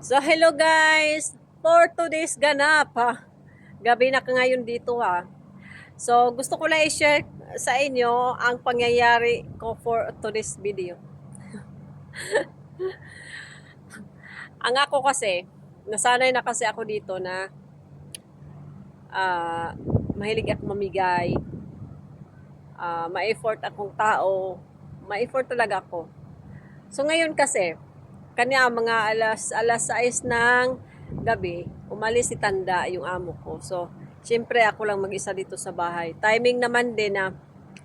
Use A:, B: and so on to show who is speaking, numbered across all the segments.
A: So, hello guys! For today's ganap, ha? Gabi na ka ngayon dito, ha? So, gusto ko lang i-share sa inyo ang pangyayari ko for today's video. Ang ako kasi, nasanay na kasi ako dito na mahilig ako mamigay, ma-effort akong tao, ma-effort talaga ako. So, ngayon kasi, kanya mga alas 6 ng gabi, umalis si Tanda, yung amo ko. So, syempre ako lang mag-isa dito sa bahay. Timing naman din na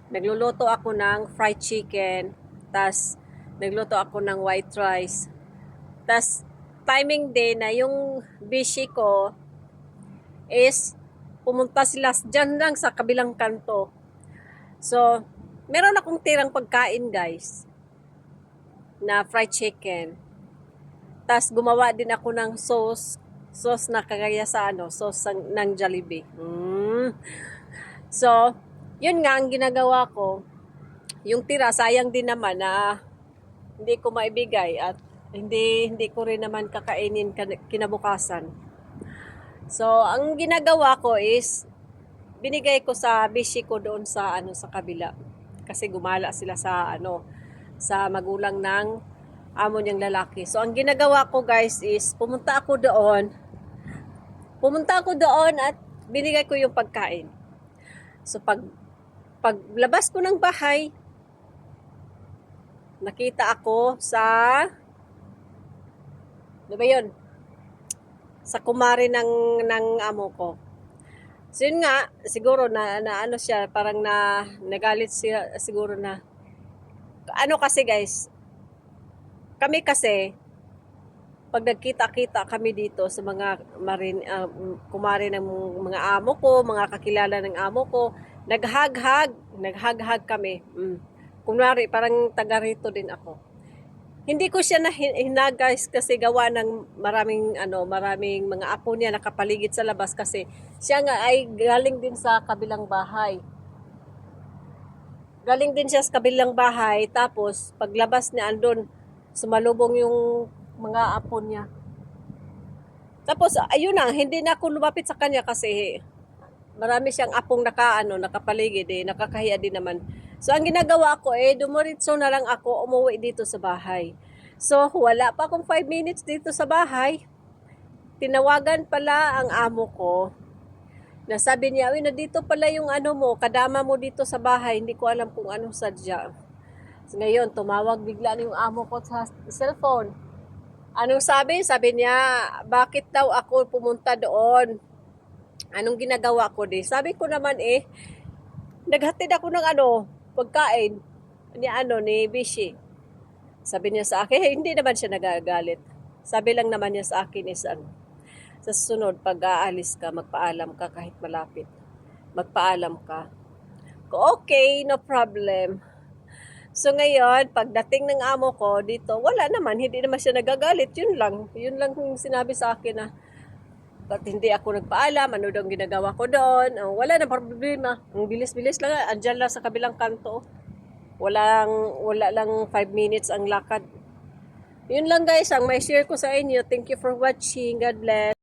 A: nagluluto ako ng fried chicken, tas nagluto ako ng white rice. Tas timing din na yung bishi ko is pumunta sila dyan lang sa kabilang kanto. So, meron akong tirang pagkain guys na fried chicken. Tas gumawa din ako ng sauce na kagaya sa sauce ng Jollibee. So, yun nga ang ginagawa ko. Yung tira, sayang din naman na hindi ko maibigay at hindi ko rin naman kakainin kinabukasan. So, ang ginagawa ko is binigay ko sa bishi ko doon sa sa kabila. Kasi gumala sila sa sa magulang ng amo niyang lalaki. So, ang ginagawa ko guys is pumunta ako doon at binigay ko yung pagkain. So, paglabas ko ng bahay, nakita ako sa ano ba yun? Sa kumare ng amo ko. So, yun nga, siguro na ano siya, parang nagalit siya siguro na kasi guys, kami kasi, pag nagkita-kita kami dito sa mga kumare ng mga amo ko, mga kakilala ng amo ko, naghag-hag kami. Kunwari, parang taga rito din ako. Hindi ko siya guys kasi gawa ng maraming mga apo niya nakapaligid sa labas kasi siya nga ay galing din sa kabilang bahay. Galing din siya sa kabilang bahay, tapos paglabas niya andun, sumalubong yung mga apo niya. Tapos, ayun na, hindi na ako lumapit sa kanya kasi marami siyang apong nakapaligid nakakahiya din naman. So, ang ginagawa ko dumuritso na lang ako umuwi dito sa bahay. So, wala pa akong 5 minutes dito sa bahay. Tinawagan pala ang amo ko. Nasabi niya, na dito pala yung kadama mo dito sa bahay. Hindi ko alam kung anong sadya. So, ngayon, tumawag bigla yung amo ko sa cellphone. Anong sabi? Sabi niya, bakit daw ako pumunta doon? Anong ginagawa ko di? Sabi ko naman naghatid ako ng pagkain ni Bishi. Sabi niya sa akin, hindi naman siya nagagalit. Sabi lang naman niya sa akin sa susunod, pag aalis ka, magpaalam ka kahit malapit. Magpaalam ka. Okay, no problem. So ngayon, pagdating ng amo ko dito, wala naman, hindi naman siya nagagalit. Yun lang yung sinabi sa akin na ba't hindi ako nagpaalam, ano daw ginagawa ko doon. Wala na problema. Ang bilis-bilis lang, andyan lang sa kabilang kanto. Wala lang 5 minutes ang lakad. Yun lang guys, ang may share ko sa inyo. Thank you for watching. God bless.